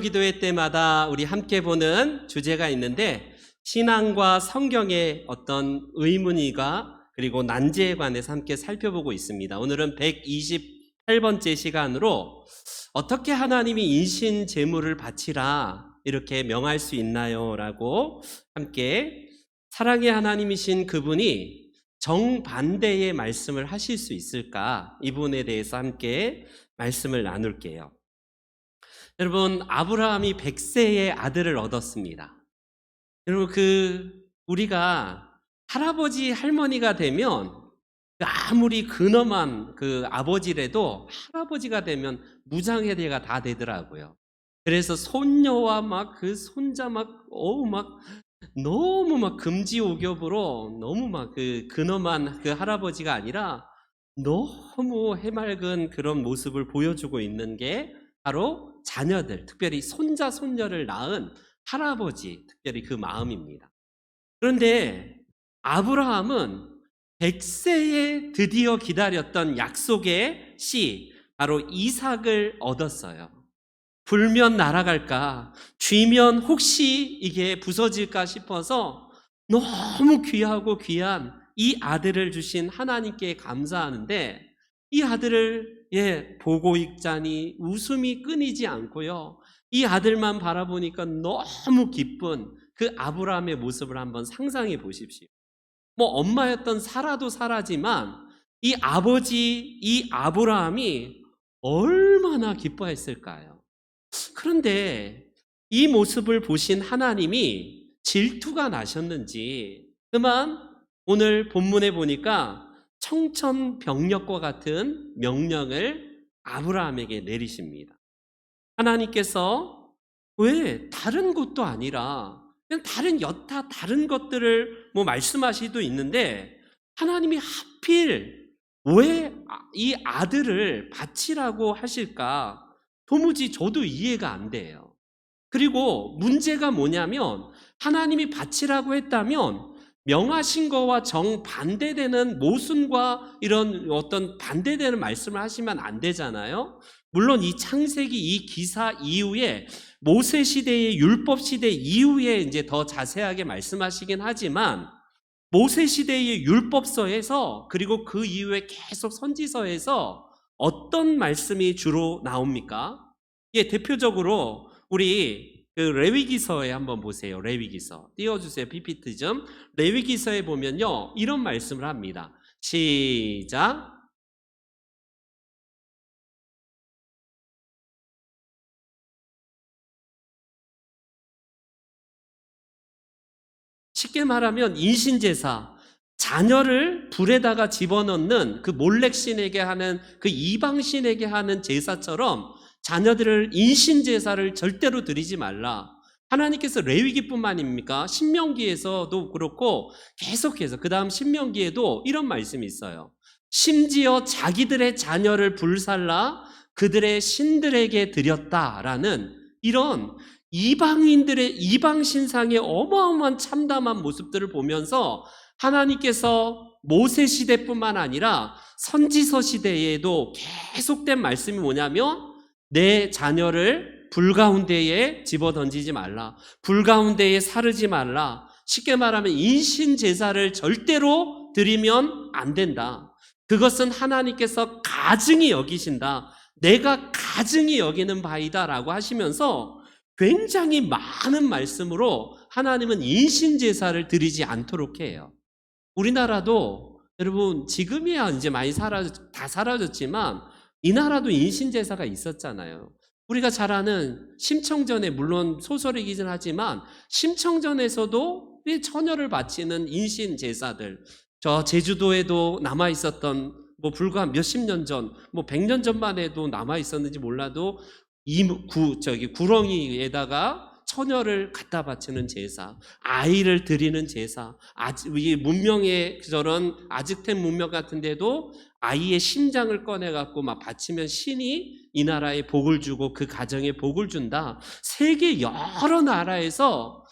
기도회 때마다 우리 함께 보는 주제가 있는데, 신앙과 성경의 어떤 의문이가 그리고 난제에 관해서 함께 살펴보고 있습니다. 오늘은 128번째 시간으로 어떻게 하나님이 인신 제물을 바치라 이렇게 명할 수 있나요? 라고 함께 사랑의 하나님이신 그분이 정반대의 말씀을 하실 수 있을까? 이 부분에 대해서 함께 말씀을 나눌게요. 여러분, 아브라함이 100세의 아들을 얻었습니다. 여러분, 우리가 할아버지 할머니가 되면 아무리 근엄한 아버지라도 할아버지가 되면 무장해대가 다 되더라고요. 그래서 손녀와 손자 너무 금지옥엽으로 너무 근엄한 할아버지가 아니라 너무 해맑은 그런 모습을 보여주고 있는 게 바로 자녀들, 특별히 손자, 손녀를 낳은 할아버지, 특별히 그 마음입니다. 그런데 아브라함은 100세에 드디어 기다렸던 약속의 씨, 바로 이삭을 얻었어요. 불면 날아갈까, 쥐면 혹시 이게 부서질까 싶어서 너무 귀하고 귀한 이 아들을 주신 하나님께 감사하는데, 이 아들을 보고 있자니 웃음이 끊이지 않고요, 이 아들만 바라보니까 너무 기쁜 그 아브라함의 모습을 한번 상상해 보십시오. 엄마였던 사라도 사라지만 이 아버지, 이 아브라함이 얼마나 기뻐했을까요? 그런데 이 모습을 보신 하나님이 질투가 나셨는지 그만 오늘 본문에 보니까 청천벽력과 같은 명령을 아브라함에게 내리십니다. 하나님께서 왜 다른 것도 아니라 그냥 다른 것들을 말씀하시도 있는데, 하나님이 하필 왜 이 아들을 바치라고 하실까? 도무지 저도 이해가 안 돼요. 그리고 문제가 뭐냐면, 하나님이 바치라고 했다면 명하신 거와 정반대되는 모순과 이런 어떤 반대되는 말씀을 하시면 안 되잖아요. 물론 이 창세기 이 기사 이후에 모세 시대의 율법 시대 이후에 이제 더 자세하게 말씀하시긴 하지만, 모세 시대의 율법서에서 그리고 그 이후에 계속 선지서에서 어떤 말씀이 주로 나옵니까? 대표적으로 우리 레위기서에 한번 보세요. 레위기서 띄워주세요. PPT 좀. 레위기서에 보면요, 이런 말씀을 합니다. 시작. 쉽게 말하면 인신제사, 자녀를 불에다가 집어넣는 그 몰렉신에게 하는 그 이방신에게 하는 제사처럼 자녀들을 인신제사를 절대로 드리지 말라. 하나님께서 레위기뿐만입니까? 신명기에서도 그렇고 계속해서 그 다음 신명기에도 이런 말씀이 있어요. 심지어 자기들의 자녀를 불살라 그들의 신들에게 드렸다라는 이런 이방인들의 이방 신상의 어마어마한 참담한 모습들을 보면서 하나님께서 모세 시대뿐만 아니라 선지서 시대에도 계속된 말씀이 뭐냐면, 내 자녀를 불 가운데에 집어 던지지 말라, 불 가운데에 사르지 말라. 쉽게 말하면 인신 제사를 절대로 드리면 안 된다. 그것은 하나님께서 가증히 여기신다, 내가 가증히 여기는 바이다 라고 하시면서 굉장히 많은 말씀으로 하나님은 인신제사를 드리지 않도록 해요. 우리나라도 여러분 지금이야 이제 많이 다 사라졌지만 이 나라도 인신제사가 있었잖아요. 우리가 잘 아는 심청전에, 물론 소설이긴 하지만 심청전에서도 처녀를 바치는 인신제사들, 저 제주도에도 남아있었던 불과 몇십 년 전, 100년 전만 해도 남아있었는지 몰라도 구렁이에다가 처녀를 갖다 바치는 제사, 아이를 드리는 제사, 이 문명의 저런 아즈텍 문명 같은데도 아이의 심장을 꺼내갖고 바치면 신이 이 나라에 복을 주고 그 가정에 복을 준다. 세계 여러 나라에서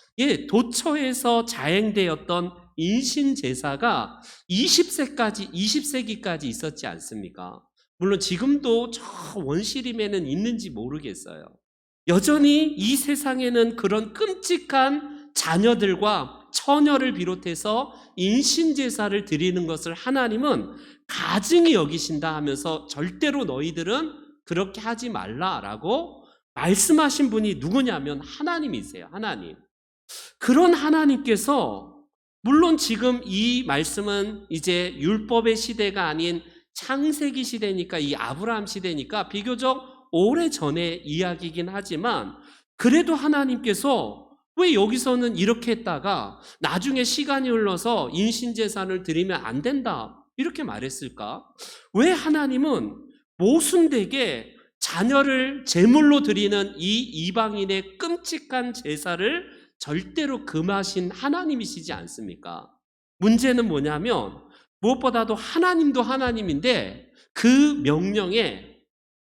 도처에서 자행되었던 인신 제사가 20세기까지 있었지 않습니까? 물론 지금도 저 원시림에는 있는지 모르겠어요. 여전히 이 세상에는 그런 끔찍한 자녀들과 처녀를 비롯해서 인신제사를 드리는 것을 하나님은 가증히 여기신다 하면서 절대로 너희들은 그렇게 하지 말라라고 말씀하신 분이 누구냐면 하나님이세요. 하나님. 그런 하나님께서 물론 지금 이 말씀은 이제 율법의 시대가 아닌 창세기 시대니까, 이 아브라함 시대니까 비교적 오래전의 이야기이긴 하지만, 그래도 하나님께서 왜 여기서는 이렇게 했다가 나중에 시간이 흘러서 인신제사를 드리면 안 된다 이렇게 말했을까? 왜 하나님은 모순되게 자녀를 제물로 드리는 이 이방인의 끔찍한 제사를 절대로 금하신 하나님이시지 않습니까? 문제는 뭐냐면 무엇보다도 하나님도 하나님인데 그 명령에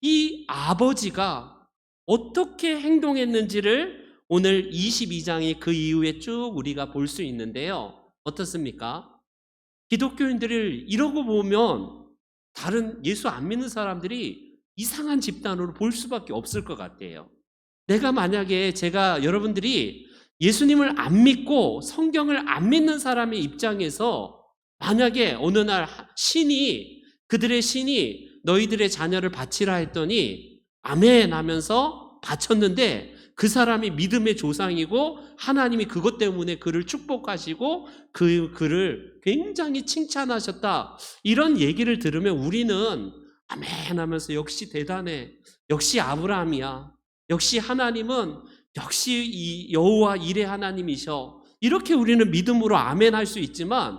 이 아버지가 어떻게 행동했는지를 오늘 22장의 그 이후에 쭉 우리가 볼 수 있는데요. 어떻습니까? 기독교인들을 이러고 보면 다른 예수 안 믿는 사람들이 이상한 집단으로 볼 수밖에 없을 것 같아요. 내가 만약에 여러분들이 예수님을 안 믿고 성경을 안 믿는 사람의 입장에서 만약에 어느 날 그들의 신이 너희들의 자녀를 바치라 했더니 아멘 하면서 바쳤는데 그 사람이 믿음의 조상이고 하나님이 그것 때문에 그를 축복하시고 그를 굉장히 칭찬하셨다, 이런 얘기를 들으면 우리는 아멘 하면서 역시 대단해, 역시 아브라함이야, 역시 하나님은 역시 이 여호와 이레 하나님이셔, 이렇게 우리는 믿음으로 아멘 할 수 있지만,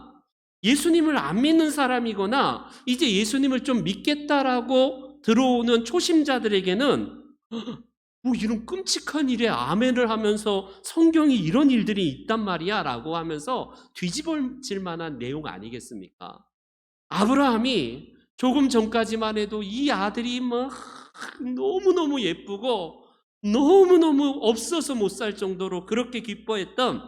예수님을 안 믿는 사람이거나 이제 예수님을 좀 믿겠다라고 들어오는 초심자들에게는 뭐 이런 끔찍한 일에 아멘을 하면서 성경이 이런 일들이 있단 말이야 라고 하면서 뒤집어질 만한 내용 아니겠습니까? 아브라함이 조금 전까지만 해도 이 아들이 막 너무너무 예쁘고 너무너무 없어서 못 살 정도로 그렇게 기뻐했던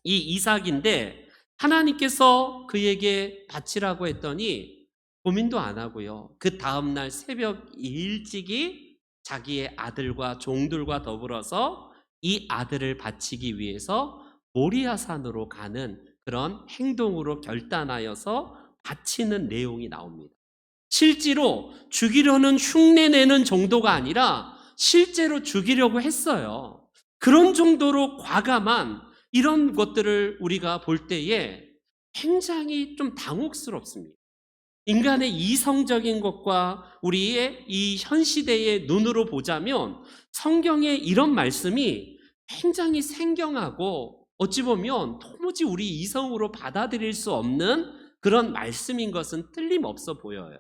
이 이삭인데, 하나님께서 그에게 바치라고 했더니 고민도 안 하고요, 그 다음날 새벽 일찍이 자기의 아들과 종들과 더불어서 이 아들을 바치기 위해서 모리아산으로 가는 그런 행동으로 결단하여서 바치는 내용이 나옵니다. 실제로 죽이려는 흉내내는 정도가 아니라 실제로 죽이려고 했어요. 그런 정도로 과감한 이런 것들을 우리가 볼 때에 굉장히 좀 당혹스럽습니다. 인간의 이성적인 것과 우리의 이 현 시대의 눈으로 보자면 성경의 이런 말씀이 굉장히 생경하고 어찌 보면 도무지 우리 이성으로 받아들일 수 없는 그런 말씀인 것은 틀림없어 보여요.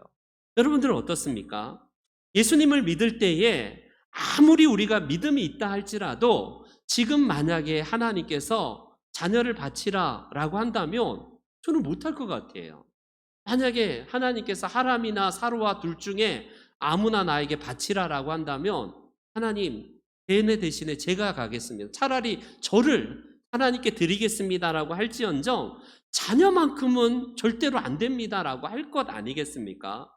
여러분들은 어떻습니까? 예수님을 믿을 때에 아무리 우리가 믿음이 있다 할지라도 지금 만약에 하나님께서 자녀를 바치라 라고 한다면 저는 못할 것 같아요. 만약에 하나님께서 하람이나 사로와 둘 중에 아무나 나에게 바치라라고 한다면 하나님, 얘네 대신에 제가 가겠습니다, 차라리 저를 하나님께 드리겠습니다라고 할지언정 자녀만큼은 절대로 안 됩니다라고 할 것 아니겠습니까?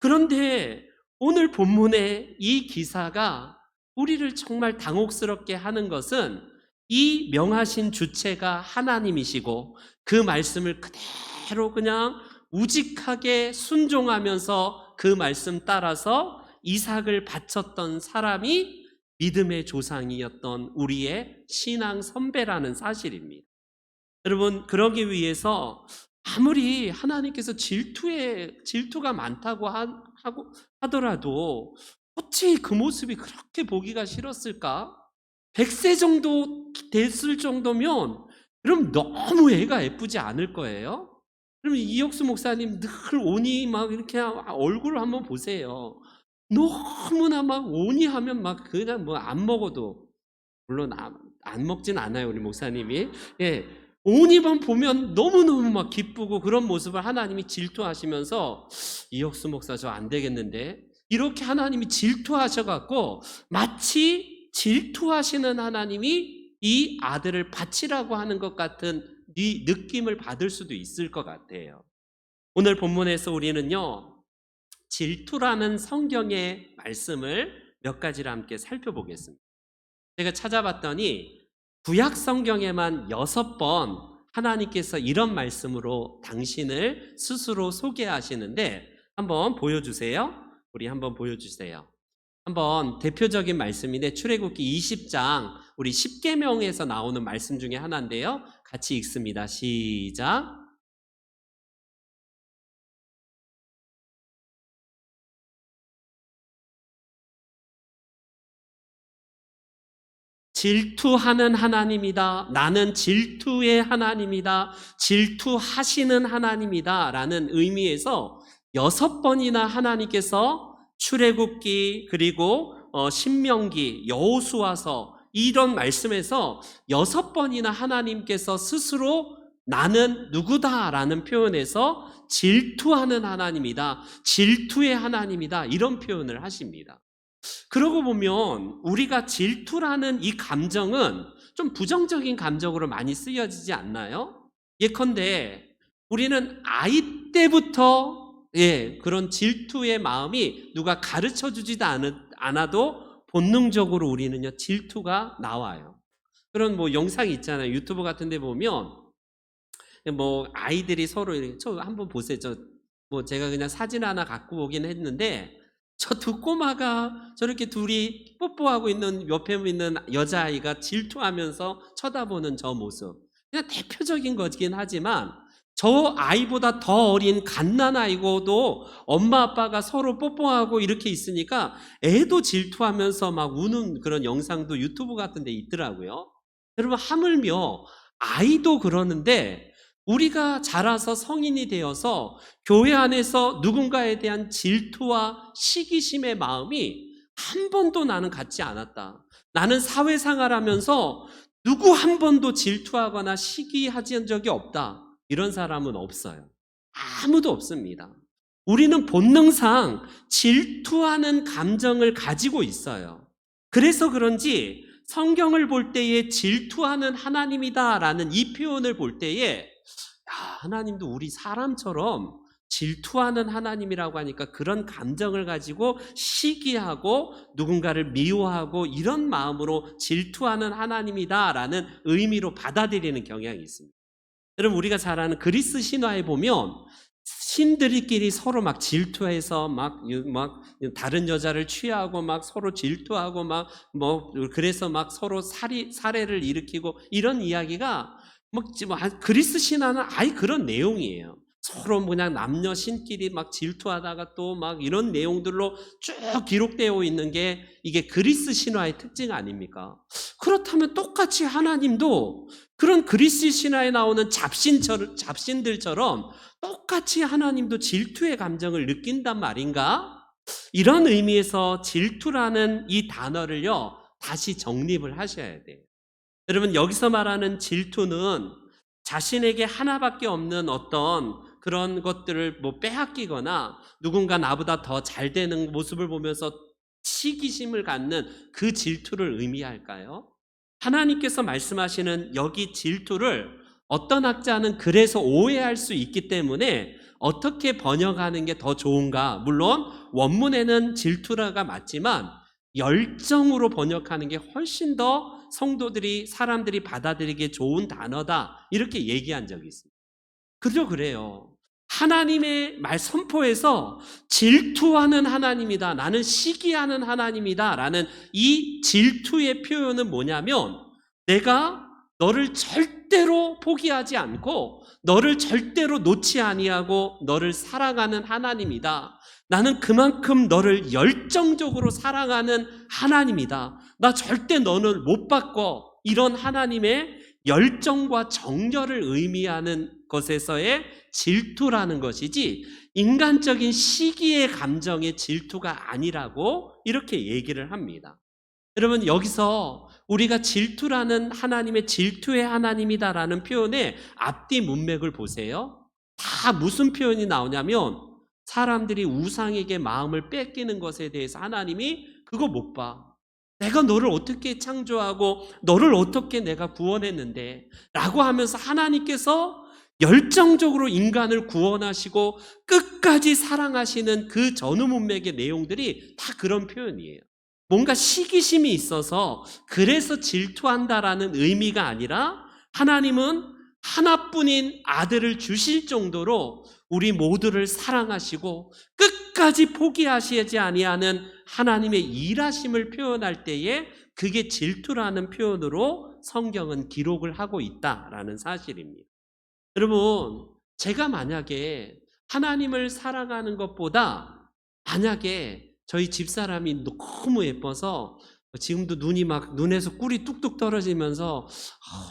그런데 오늘 본문의 이 기사가 우리를 정말 당혹스럽게 하는 것은 이 명하신 주체가 하나님이시고 그 말씀을 그대로 그냥 우직하게 순종하면서 그 말씀 따라서 이삭을 바쳤던 사람이 믿음의 조상이었던 우리의 신앙 선배라는 사실입니다. 여러분, 그러기 위해서 아무리 하나님께서 질투가 많다고 하더라도 어찌 그 모습이 그렇게 보기가 싫었을까? 100세 정도 됐을 정도면 그럼 너무 애가 예쁘지 않을 거예요? 그럼 이혁수 목사님 늘 오니 막 이렇게 얼굴을 한번 보세요. 너무나 막 오니 하면 막 그냥 뭐 안 먹어도, 물론 안 먹진 않아요 우리 목사님이. 예, 오니만 보면 너무너무 막 기쁘고 그런 모습을 하나님이 질투하시면서 이혁수 목사 저 안 되겠는데, 이렇게 하나님이 질투하셔갖고 마치 질투하시는 하나님이 이 아들을 바치라고 하는 것 같은 느낌을 받을 수도 있을 것 같아요. 오늘 본문에서 우리는요, 질투라는 성경의 말씀을 몇 가지를 함께 살펴보겠습니다. 제가 찾아봤더니 구약 성경에만 6번 하나님께서 이런 말씀으로 당신을 스스로 소개하시는데 한번 보여주세요. 우리 한번 보여주세요. 한번 대표적인 말씀인데 출애굽기 20장 우리 10계명에서 나오는 말씀 중에 하나인데요. 같이 읽습니다. 시작. 질투하는 하나님이다. 나는 질투의 하나님이다. 질투하시는 하나님이다. 라는 의미에서 6번이나 하나님께서 출애굽기 그리고 신명기, 여호수아서 이런 말씀에서 6번이나 하나님께서 스스로 나는 누구다라는 표현에서 질투하는 하나님이다. 질투의 하나님이다. 이런 표현을 하십니다. 그러고 보면 우리가 질투라는 이 감정은 좀 부정적인 감정으로 많이 쓰여지지 않나요? 예컨대 우리는 아이 때부터 그런 질투의 마음이 누가 가르쳐 주지도 않아도 본능적으로 우리는요 질투가 나와요. 그런 뭐 영상이 있잖아요. 유튜브 같은 데 보면 뭐 아이들이 서로 이렇게 저 한번 보세요. 뭐 제가 그냥 사진 하나 갖고 오긴 했는데 저 두 꼬마가 저렇게 둘이 뽀뽀하고 있는 옆에 있는 여자아이가 질투하면서 쳐다보는 저 모습. 그냥 대표적인 거긴 하지만 저 아이보다 더 어린 갓난아이고도 엄마 아빠가 서로 뽀뽀하고 이렇게 있으니까 애도 질투하면서 막 우는 그런 영상도 유튜브 같은 데 있더라고요. 여러분 하물며 아이도 그러는데 우리가 자라서 성인이 되어서 교회 안에서 누군가에 대한 질투와 시기심의 마음이 한 번도 나는 갖지 않았다. 나는 사회생활하면서 누구 한 번도 질투하거나 시기하지 적이 없다. 이런 사람은 없어요. 아무도 없습니다. 우리는 본능상 질투하는 감정을 가지고 있어요. 그래서 그런지 성경을 볼 때에 질투하는 하나님이다라는 이 표현을 볼 때에 하나님도 우리 사람처럼 질투하는 하나님이라고 하니까 그런 감정을 가지고 시기하고 누군가를 미워하고 이런 마음으로 질투하는 하나님이다라는 의미로 받아들이는 경향이 있습니다. 여러분 우리가 잘 아는 그리스 신화에 보면 신들끼리 서로 막 질투해서 막 다른 여자를 취하고 막 서로 질투하고 그래서 막 서로 살해를 일으키고 이런 이야기가 그리스 신화는 아예 그런 내용이에요. 서로 그냥 남녀 신끼리 막 질투하다가 또 막 이런 내용들로 쭉 기록되어 있는 게 이게 그리스 신화의 특징 아닙니까? 그렇다면 똑같이 하나님도 그런 그리스 신화에 나오는 잡신들처럼 똑같이 하나님도 질투의 감정을 느낀단 말인가? 이런 의미에서 질투라는 이 단어를요 다시 정립을 하셔야 돼요. 여러분 여기서 말하는 질투는 자신에게 하나밖에 없는 어떤 그런 것들을 빼앗기거나 누군가 나보다 더 잘 되는 모습을 보면서 시기심을 갖는 그 질투를 의미할까요? 하나님께서 말씀하시는 여기 질투를 어떤 학자는 그래서 오해할 수 있기 때문에 어떻게 번역하는 게 더 좋은가? 물론 원문에는 질투라가 맞지만 열정으로 번역하는 게 훨씬 더 성도들이 사람들이 받아들이기에 좋은 단어다 이렇게 얘기한 적이 있습니다. 그래요. 하나님의 말 선포에서 질투하는 하나님이다. 나는 시기하는 하나님이다. 라는 이 질투의 표현은 뭐냐면 내가 너를 절대로 포기하지 않고 너를 절대로 놓지 아니하고 너를 사랑하는 하나님이다. 나는 그만큼 너를 열정적으로 사랑하는 하나님이다. 나 절대 너를 못 바꿔. 이런 하나님의 열정과 정열을 의미하는 것에서의 질투라는 것이지 인간적인 시기의 감정의 질투가 아니라고 이렇게 얘기를 합니다. 여러분 여기서 우리가 질투라는 하나님의 질투의 하나님이다라는 표현의 앞뒤 문맥을 보세요. 다 무슨 표현이 나오냐면 사람들이 우상에게 마음을 뺏기는 것에 대해서 하나님이 그거 못 봐. 내가 너를 어떻게 창조하고 너를 어떻게 내가 구원했는데 라고 하면서 하나님께서 열정적으로 인간을 구원하시고 끝까지 사랑하시는 그 전후 문맥의 내용들이 다 그런 표현이에요. 뭔가 시기심이 있어서 그래서 질투한다라는 의미가 아니라 하나님은 하나뿐인 아들을 주실 정도로 우리 모두를 사랑하시고 끝까지 포기하시지 아니하는 하나님의 일하심을 표현할 때에 그게 질투라는 표현으로 성경은 기록을 하고 있다라는 사실입니다. 여러분, 제가 만약에 하나님을 사랑하는 것보다 만약에 저희 집사람이 너무 예뻐서 지금도 눈이 막 눈에서 꿀이 뚝뚝 떨어지면서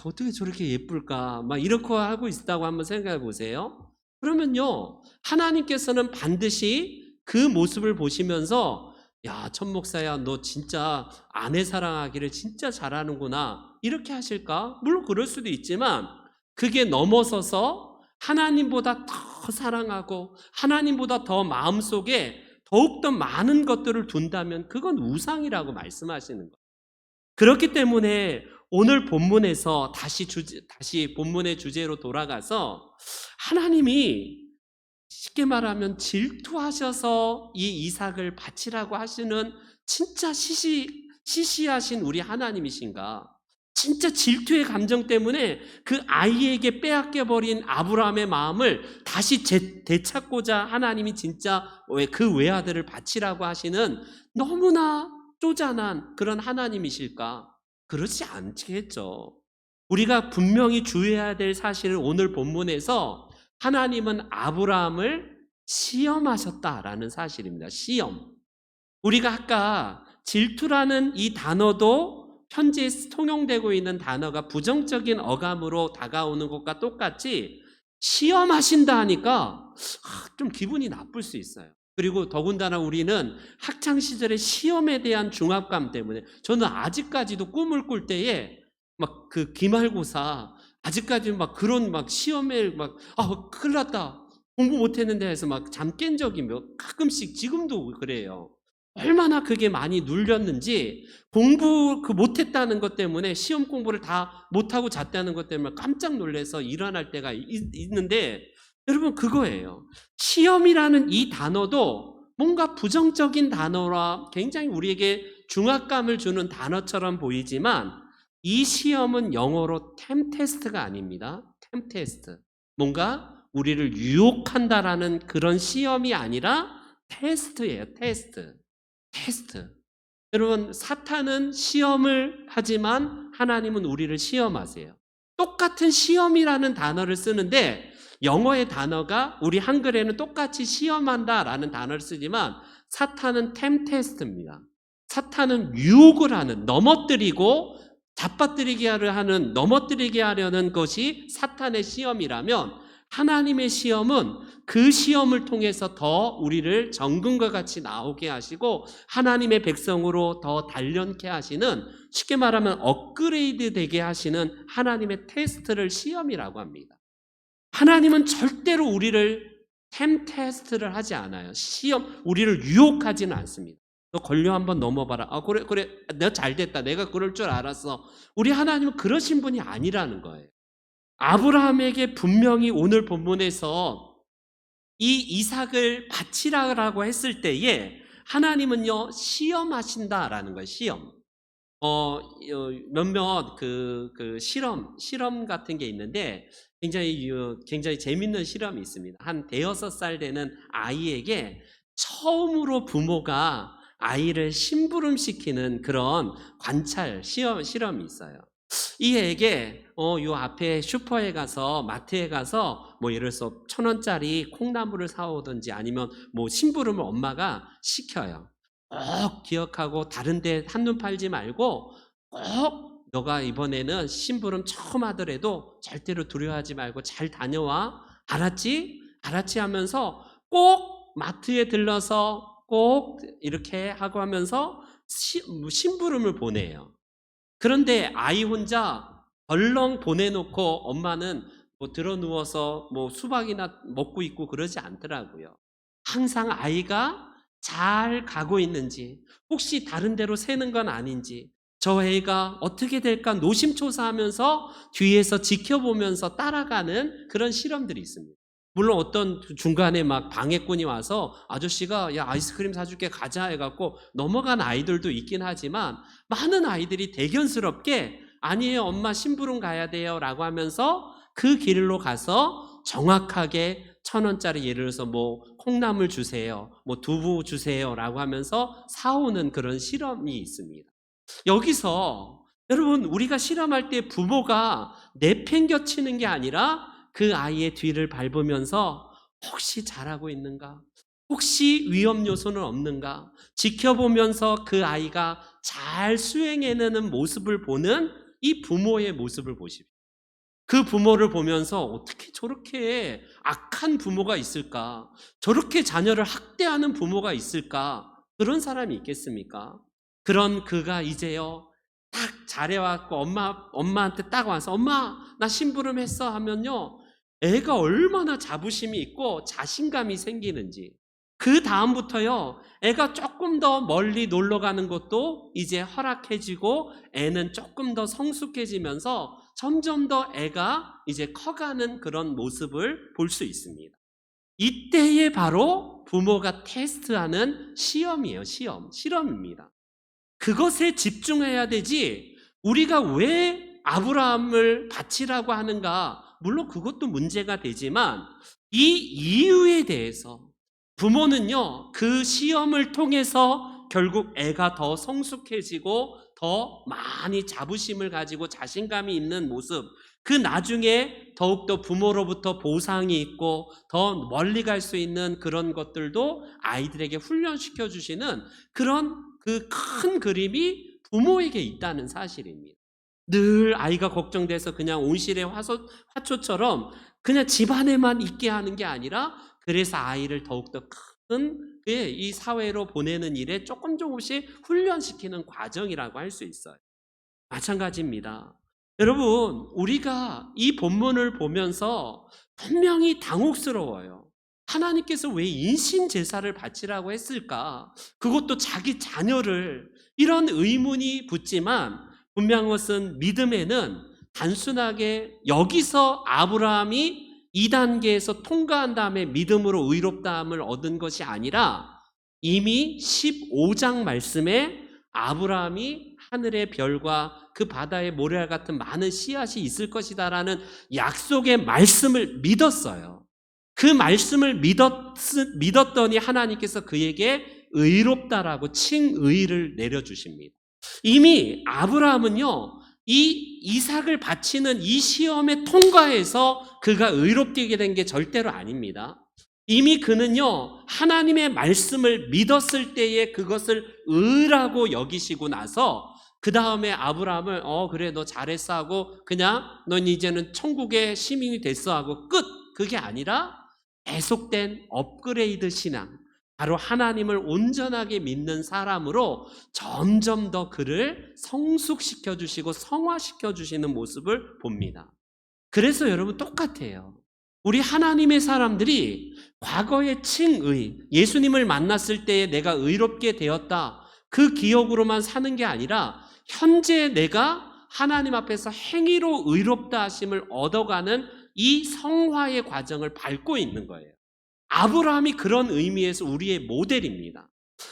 어떻게 저렇게 예쁠까 막 이렇게 하고 있다고 한번 생각해 보세요. 그러면요, 하나님께서는 반드시 그 모습을 보시면서 야, 천 목사야, 너 진짜 아내 사랑하기를 진짜 잘하는구나 이렇게 하실까? 물론 그럴 수도 있지만 그게 넘어서서 하나님보다 더 사랑하고 하나님보다 더 마음속에 더욱더 많은 것들을 둔다면 그건 우상이라고 말씀하시는 거예요. 그렇기 때문에 오늘 본문에서 다시 본문의 주제로 돌아가서 하나님이 쉽게 말하면 질투하셔서 이 이삭을 바치라고 하시는 진짜 시시하신 우리 하나님이신가? 진짜 질투의 감정 때문에 그 아이에게 빼앗겨버린 아브라함의 마음을 다시 되찾고자 하나님이 진짜 그 외아들을 바치라고 하시는 너무나 쪼잔한 그런 하나님이실까? 그렇지 않겠죠. 우리가 분명히 주의해야 될 사실을 오늘 본문에서 하나님은 아브라함을 시험하셨다라는 사실입니다. 시험. 우리가 아까 질투라는 이 단어도 현재 통용되고 있는 단어가 부정적인 어감으로 다가오는 것과 똑같이 시험하신다 하니까 좀 기분이 나쁠 수 있어요. 그리고 더군다나 우리는 학창시절의 시험에 대한 중압감 때문에 저는 아직까지도 꿈을 꿀 때에 막 그 기말고사 아직까지 막 그런 막 시험에 막 큰일 났다 공부 못했는데 해서 막 잠 깬 적이 가끔씩 지금도 그래요. 얼마나 그게 많이 눌렸는지 공부 못했다는 것 때문에 시험 공부를 다 못하고 잤다는 것 때문에 깜짝 놀라서 일어날 때가 있는데 여러분 그거예요. 시험이라는 이 단어도 뭔가 부정적인 단어라 굉장히 우리에게 중압감을 주는 단어처럼 보이지만 이 시험은 영어로 템테스트가 아닙니다. 템테스트. 뭔가 우리를 유혹한다라는 그런 시험이 아니라 테스트예요. 테스트. 여러분 사탄은 시험을 하지만 하나님은 우리를 시험하세요. 똑같은 시험이라는 단어를 쓰는데 영어의 단어가 우리 한글에는 똑같이 시험한다라는 단어를 쓰지만 사탄은 템테스트입니다. 사탄은 유혹을 하는 넘어뜨리고 잡아뜨리게 하는 넘어뜨리게 하려는 것이 사탄의 시험이라면 하나님의 시험은 그 시험을 통해서 더 우리를 정금과 같이 나오게 하시고 하나님의 백성으로 더 단련케 하시는 쉽게 말하면 업그레이드 되게 하시는 하나님의 테스트를 시험이라고 합니다. 하나님은 절대로 우리를 템테스트를 하지 않아요. 우리를 유혹하지는 않습니다. 너 권력 한번 넘어봐라. 그래, 내가 잘됐다. 내가 그럴 줄 알았어. 우리 하나님은 그러신 분이 아니라는 거예요. 아브라함에게 분명히 오늘 본문에서 이 이삭을 바치라고 했을 때에 하나님은요 시험하신다라는 거예요. 시험. 몇몇 실험 같은 게 있는데 굉장히 재밌는 실험이 있습니다. 한 대여섯 살 되는 아이에게 처음으로 부모가 아이를 심부름시키는 그런 관찰 실험이 있어요. 이 애에게 요 앞에 슈퍼에 가서 마트에 가서 뭐 예를 들어서 1,000원짜리 콩나물을 사오든지 아니면 뭐 심부름을 엄마가 시켜요. 꼭 기억하고 다른 데 한눈 팔지 말고 꼭 너가 이번에는 심부름 처음 하더라도 절대로 두려워하지 말고 잘 다녀와. 알았지? 알았지 하면서 꼭 마트에 들러서 꼭 이렇게 하고 하면서 심부름을 보내요. 그런데 아이 혼자 덜렁 보내놓고 엄마는 뭐 들어 누워서 뭐 수박이나 먹고 있고 그러지 않더라고요. 항상 아이가 잘 가고 있는지 혹시 다른 데로 새는 건 아닌지 저 애가 어떻게 될까 노심초사하면서 뒤에서 지켜보면서 따라가는 그런 실험들이 있습니다. 물론 어떤 중간에 막 방해꾼이 와서 아저씨가 야 아이스크림 사줄게 가자 해갖고 넘어간 아이들도 있긴 하지만 많은 아이들이 대견스럽게 아니에요 엄마 심부름 가야 돼요 라고 하면서 그 길로 가서 정확하게 1,000원짜리 예를 들어서 뭐 콩나물 주세요 뭐 두부 주세요 라고 하면서 사오는 그런 실험이 있습니다. 여기서 여러분 우리가 실험할 때 부모가 내팽겨치는 게 아니라 그 아이의 뒤를 밟으면서 혹시 잘하고 있는가? 혹시 위험 요소는 없는가? 지켜보면서 그 아이가 잘 수행해내는 모습을 보는 이 부모의 모습을 보십시오. 그 부모를 보면서 어떻게 저렇게 악한 부모가 있을까? 저렇게 자녀를 학대하는 부모가 있을까? 그런 사람이 있겠습니까? 그런 그가 이제요, 딱 잘해왔고 엄마한테 딱 와서 엄마 나 심부름 했어 하면요, 애가 얼마나 자부심이 있고 자신감이 생기는지. 그 다음부터요, 애가 조금 더 멀리 놀러 가는 것도 이제 허락해지고 애는 조금 더 성숙해지면서 점점 더 애가 이제 커가는 그런 모습을 볼 수 있습니다. 이때에 바로 부모가 테스트하는 시험이에요. 실험입니다. 그것에 집중해야 되지 우리가 왜 아브라함을 바치라고 하는가, 물론 그것도 문제가 되지만 이 이유에 대해서 부모는요 그 시험을 통해서 결국 애가 더 성숙해지고 더 많이 자부심을 가지고 자신감이 있는 모습, 그 나중에 더욱더 부모로부터 보상이 있고 더 멀리 갈 수 있는 그런 것들도 아이들에게 훈련시켜 주시는 그런 그 큰 그림이 부모에게 있다는 사실입니다. 늘 아이가 걱정돼서 그냥 온실의 화초처럼 그냥 집안에만 있게 하는 게 아니라 그래서 아이를 더욱더 큰 이 사회로 보내는 일에 조금씩 훈련시키는 과정이라고 할 수 있어요. 마찬가지입니다. 여러분, 우리가 이 본문을 보면서 분명히 당혹스러워요. 하나님께서 왜 인신 제사를 바치라고 했을까? 그것도 자기 자녀를, 이런 의문이 붙지만 분명한 것은 믿음에는 단순하게 여기서 아브라함이 2단계에서 통과한 다음에 믿음으로 의롭다함을 얻은 것이 아니라 이미 15장 말씀에 아브라함이 하늘의 별과 그 바다의 모래알 같은 많은 씨앗이 있을 것이다라는 약속의 말씀을 믿었어요. 그 말씀을 믿었더니 하나님께서 그에게 의롭다라고 칭의를 내려주십니다. 이미 아브라함은요, 이 이삭을 바치는 이 시험에 통과해서 그가 의롭게 된 게 절대로 아닙니다. 이미 그는요 하나님의 말씀을 믿었을 때에 그것을 의라고 여기시고 나서 그 다음에 아브라함을 그래 너 잘했어 하고 그냥 넌 이제는 천국의 시민이 됐어 하고 끝. 그게 아니라 계속된 업그레이드 신앙, 바로 하나님을 온전하게 믿는 사람으로 점점 더 그를 성숙시켜 주시고 성화시켜 주시는 모습을 봅니다. 그래서 여러분 똑같아요. 우리 하나님의 사람들이 과거의 칭의, 예수님을 만났을 때에 내가 의롭게 되었다, 그 기억으로만 사는 게 아니라 현재 내가 하나님 앞에서 행위로 의롭다 하심을 얻어가는 이 성화의 과정을 밟고 있는 거예요. 아브라함이 그런 의미에서 우리의 모델입니다.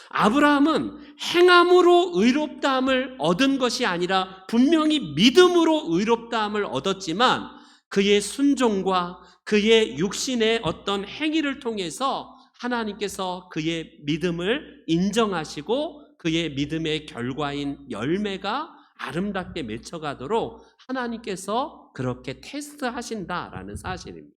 아브라함은 행함으로 의롭다함을 얻은 것이 아니라 분명히 믿음으로 의롭다함을 얻었지만 그의 순종과 그의 육신의 어떤 행위를 통해서 하나님께서 그의 믿음을 인정하시고 그의 믿음의 결과인 열매가 아름답게 맺혀가도록 하나님께서 그렇게 테스트하신다라는 사실입니다.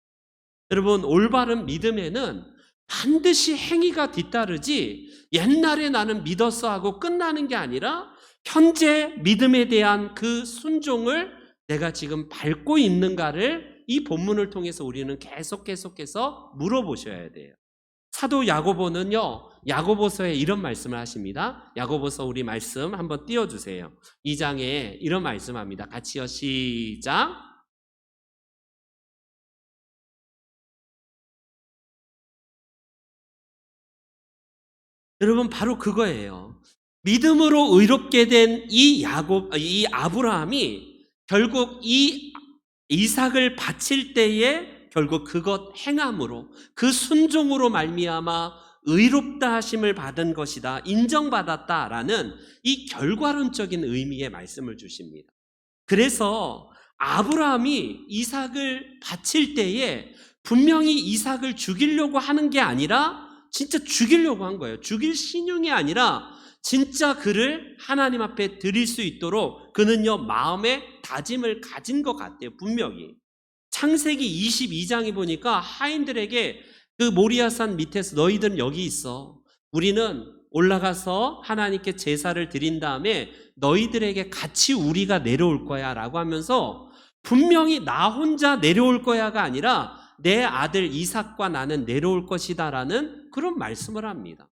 여러분, 올바른 믿음에는 반드시 행위가 뒤따르지 옛날에 나는 믿었어 하고 끝나는 게 아니라 현재 믿음에 대한 그 순종을 내가 지금 밟고 있는가를 이 본문을 통해서 우리는 계속해서 물어보셔야 돼요. 사도 야고보는요, 야고보서에 이런 말씀을 하십니다. 야고보서 우리 말씀 한번 띄워주세요. 2장에 이런 말씀합니다. 같이요, 시작. 여러분, 바로 그거예요. 믿음으로 의롭게 된 이 아브라함이 결국 이 이삭을 바칠 때에 결국 그것 행함으로 그 순종으로 말미암아 의롭다 하심을 받은 것이다, 인정받았다라는 이 결과론적인 의미의 말씀을 주십니다. 그래서 아브라함이 이삭을 바칠 때에 분명히 이삭을 죽이려고 하는 게 아니라 진짜 죽이려고 한 거예요. 죽일 신용이 아니라 진짜 그를 하나님 앞에 드릴 수 있도록 그는요 마음의 다짐을 가진 것 같아요. 분명히 창세기 22장에 보니까 하인들에게 그 모리아산 밑에서 너희들은 여기 있어, 우리는 올라가서 하나님께 제사를 드린 다음에 너희들에게 같이 우리가 내려올 거야 라고 하면서 분명히 나 혼자 내려올 거야가 아니라 내 아들 이삭과 나는 내려올 것이다 라는 그런 말씀을 합니다.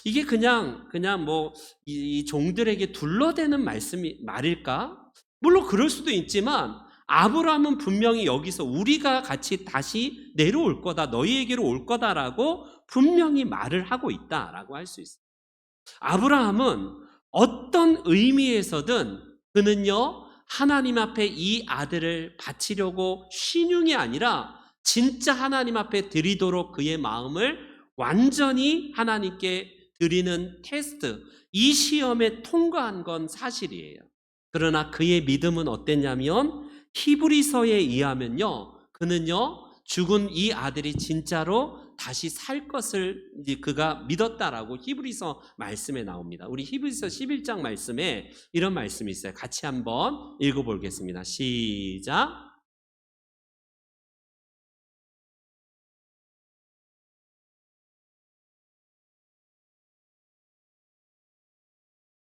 이게 그냥 뭐 이 종들에게 둘러대는 말일까? 물론 그럴 수도 있지만 아브라함은 분명히 여기서 우리가 같이 다시 내려올 거다, 너희에게로 올 거다라고 분명히 말을 하고 있다라고 할 수 있어요. 아브라함은 어떤 의미에서든 그는요 하나님 앞에 이 아들을 바치려고 신용이 아니라 진짜 하나님 앞에 드리도록 그의 마음을 완전히 하나님께 드리는 테스트, 이 시험에 통과한 건 사실이에요. 그러나 그의 믿음은 어땠냐면 히브리서에 의하면요 그는요 죽은 이 아들이 진짜로 다시 살 것을 이제 그가 믿었다라고 히브리서 말씀에 나옵니다. 우리 히브리서 11장 말씀에 이런 말씀이 있어요. 같이 한번 읽어보겠습니다. 시작.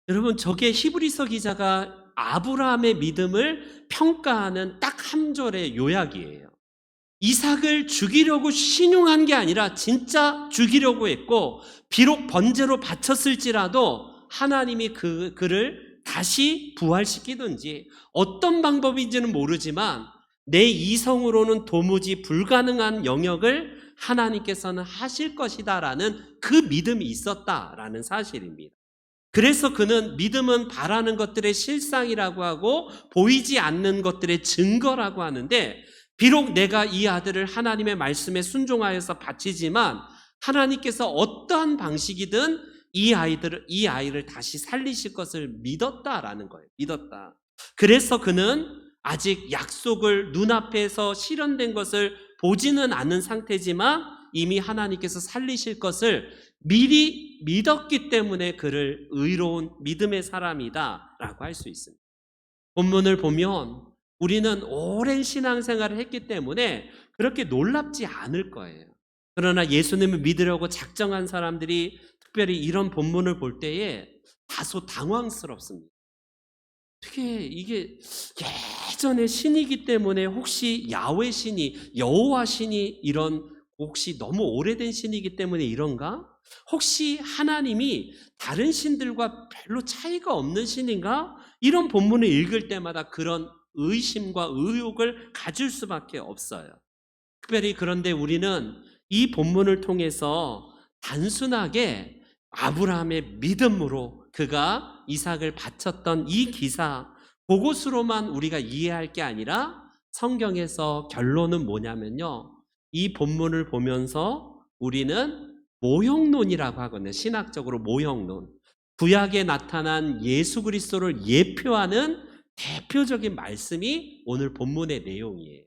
여러분, 저게 히브리서 기자가 아브라함의 믿음을 평가하는 딱 한 절의 요약이에요. 이삭을 죽이려고 신용한 게 아니라 진짜 죽이려고 했고, 비록 번제로 바쳤을지라도 하나님이 그를 다시 부활시키든지 어떤 방법인지는 모르지만 내 이성으로는 도무지 불가능한 영역을 하나님께서는 하실 것이다라는 그 믿음이 있었다라는 사실입니다. 그래서 그는 믿음은 바라는 것들의 실상이라고 하고 보이지 않는 것들의 증거라고 하는데, 비록 내가 이 아들을 하나님의 말씀에 순종하여서 바치지만 하나님께서 어떠한 방식이든 이 아이를 다시 살리실 것을 믿었다라는 거예요. 믿었다. 그래서 그는 아직 약속을 눈앞에서 실현된 것을 보지는 않는 상태지만 이미 하나님께서 살리실 것을 미리 믿었기 때문에 그를 의로운 믿음의 사람이다 라고 할 수 있습니다. 본문을 보면 우리는 오랜 신앙생활을 했기 때문에 그렇게 놀랍지 않을 거예요. 그러나 예수님을 믿으려고 작정한 사람들이 특별히 이런 본문을 볼 때에 다소 당황스럽습니다. 어떻게 이게 예전의 신이기 때문에 혹시 야훼 신이, 여호와 신이 이런, 혹시 너무 오래된 신이기 때문에 이런가? 혹시 하나님이 다른 신들과 별로 차이가 없는 신인가? 이런 본문을 읽을 때마다 그런 의심과 의혹을 가질 수밖에 없어요. 특별히 그런데 우리는 이 본문을 통해서 단순하게 아브라함의 믿음으로 그가 이삭을 바쳤던 이 기사, 그것으로만 우리가 이해할 게 아니라 성경에서 결론은 뭐냐면요, 이 본문을 보면서 우리는 모형론이라고 하거든요. 신학적으로 모형론. 구약에 나타난 예수 그리스도를 예표하는 대표적인 말씀이 오늘 본문의 내용이에요.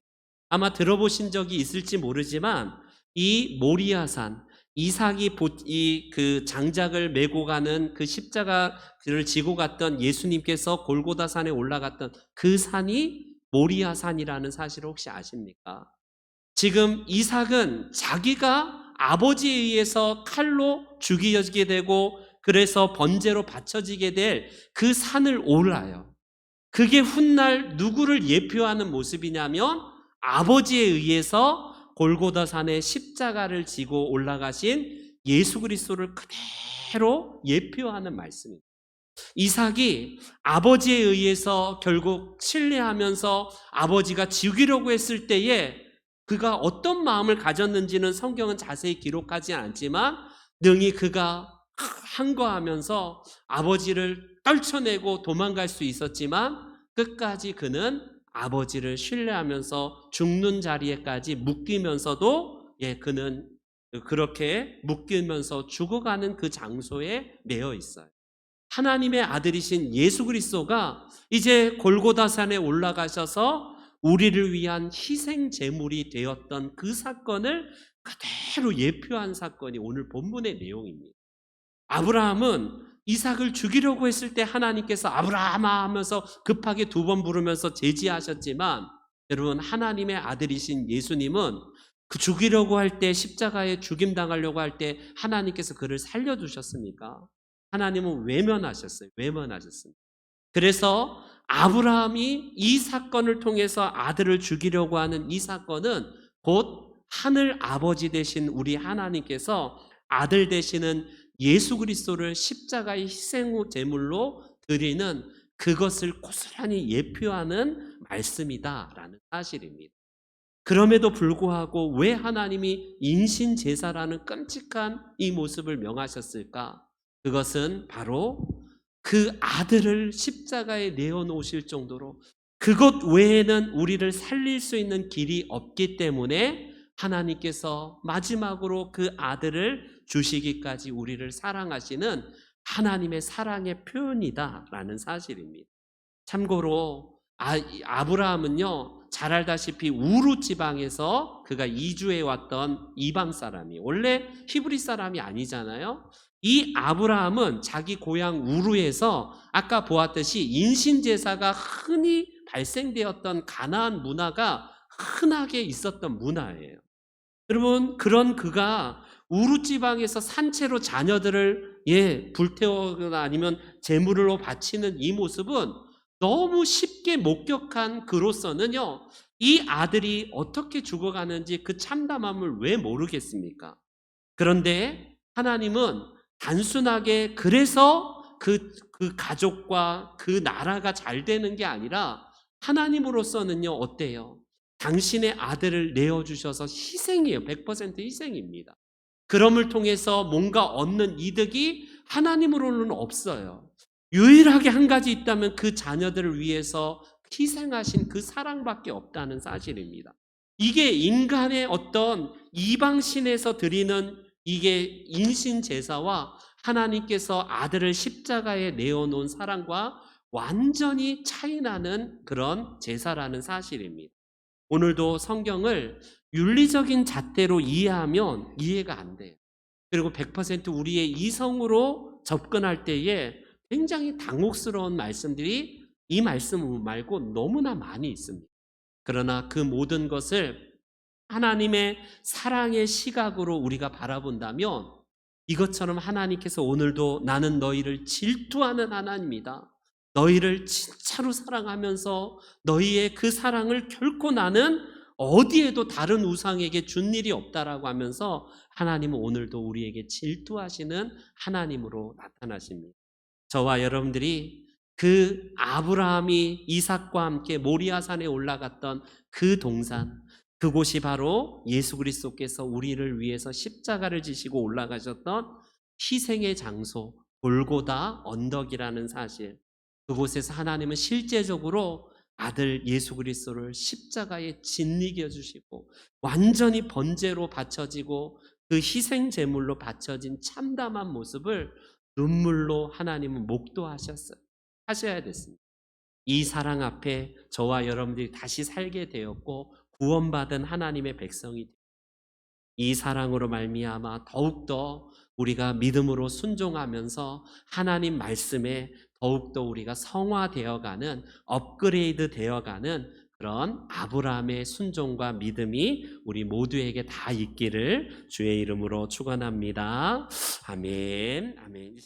아마 들어보신 적이 있을지 모르지만 이 모리아산, 이삭이 그 장작을 메고 가는 그 십자가를 지고 갔던 예수님께서 골고다산에 올라갔던 그 산이 모리아산이라는 사실을 혹시 아십니까? 지금 이삭은 자기가 아버지에 의해서 칼로 죽이게 되고 그래서 번제로 바쳐지게 될 그 산을 올라요. 그게 훗날 누구를 예표하는 모습이냐면 아버지에 의해서 골고다산에 십자가를 지고 올라가신 예수 그리스도를 그대로 예표하는 말씀입니다. 이삭이 아버지에 의해서 결국 신뢰하면서 아버지가 죽이려고 했을 때에 그가 어떤 마음을 가졌는지는 성경은 자세히 기록하지 않지만 능히 그가 항거하면서 아버지를 떨쳐내고 도망갈 수 있었지만 끝까지 그는 아버지를 신뢰하면서 죽는 자리에까지 묶이면서도 그는 그렇게 묶이면서 죽어가는 그 장소에 매여 있어요. 하나님의 아들이신 예수 그리스도가 이제 골고다산에 올라가셔서 우리를 위한 희생 제물이 되었던 그 사건을 그대로 예표한 사건이 오늘 본문의 내용입니다. 아브라함은 이삭을 죽이려고 했을 때 하나님께서 아브라함아 하면서 급하게 2번 부르면서 제지하셨지만, 여러분, 하나님의 아들이신 예수님은 그 죽이려고 할 때, 십자가에 죽임당하려고 할 때 하나님께서 그를 살려두셨습니까? 하나님은 외면하셨어요. 외면하셨습니다. 그래서 아브라함이 이 사건을 통해서 아들을 죽이려고 하는 이 사건은 곧 하늘 아버지 되신 우리 하나님께서 아들 되시는 예수 그리스도를 십자가의 희생 제물로 드리는 그것을 고스란히 예표하는 말씀이다라는 사실입니다. 그럼에도 불구하고 왜 하나님이 인신 제사라는 끔찍한 이 모습을 명하셨을까? 그것은 바로 그 아들을 십자가에 내어놓으실 정도로 그것 외에는 우리를 살릴 수 있는 길이 없기 때문에 하나님께서 마지막으로 그 아들을 주시기까지 우리를 사랑하시는 하나님의 사랑의 표현이다라는 사실입니다. 참고로 아브라함은요, 잘 알다시피 우루 지방에서 그가 이주해 왔던 이방 사람이, 원래 히브리 사람이 아니잖아요. 이 아브라함은 자기 고향 우루에서 아까 보았듯이 인신제사가 흔히 발생되었던 가나안 문화가 흔하게 있었던 문화예요. 여러분, 그런 그가 우루 지방에서 산채로 자녀들을 불태우거나 아니면 제물로 바치는 이 모습은 너무 쉽게 목격한 그로서는요, 이 아들이 어떻게 죽어가는지 그 참담함을 왜 모르겠습니까? 그런데 하나님은 단순하게 그래서 그 가족과 그 나라가 잘 되는 게 아니라 하나님으로서는요, 어때요? 당신의 아들을 내어주셔서 희생이에요. 100% 희생입니다. 그럼을 통해서 뭔가 얻는 이득이 하나님으로는 없어요. 유일하게 한 가지 있다면 그 자녀들을 위해서 희생하신 그 사랑밖에 없다는 사실입니다. 이게 인간의 어떤 이방신에서 드리는 이게 인신제사와 하나님께서 아들을 십자가에 내어놓은 사랑과 완전히 차이나는 그런 제사라는 사실입니다. 오늘도 성경을 윤리적인 잣대로 이해하면 이해가 안 돼요. 그리고 100% 우리의 이성으로 접근할 때에 굉장히 당혹스러운 말씀들이 이 말씀 말고 너무나 많이 있습니다. 그러나 그 모든 것을 하나님의 사랑의 시각으로 우리가 바라본다면 이것처럼 하나님께서 오늘도 나는 너희를 질투하는 하나님이다, 너희를 진짜로 사랑하면서 너희의 그 사랑을 결코 나는 어디에도 다른 우상에게 준 일이 없다라고 하면서 하나님은 오늘도 우리에게 질투하시는 하나님으로 나타나십니다. 저와 여러분들이 그 아브라함이 이삭과 함께 모리아산에 올라갔던 그 동산, 그곳이 바로 예수 그리스도께서 우리를 위해서 십자가를 지시고 올라가셨던 희생의 장소, 골고다 언덕이라는 사실, 그곳에서 하나님은 실제적으로 아들 예수 그리스도를 십자가에 짓이겨 주시고 완전히 번제로 바쳐지고 그 희생 제물로 바쳐진 참담한 모습을 눈물로 하나님은 목도하셨어요. 하셔야 됐습니다. 이 사랑 앞에 저와 여러분들이 다시 살게 되었고 구원받은 하나님의 백성이, 이 사랑으로 말미암아 더욱더 우리가 믿음으로 순종하면서 하나님 말씀에 더욱더 우리가 성화되어가는, 업그레이드 되어가는 그런 아브라함의 순종과 믿음이 우리 모두에게 다 있기를 주의 이름으로 축원합니다. 아멘. 아멘.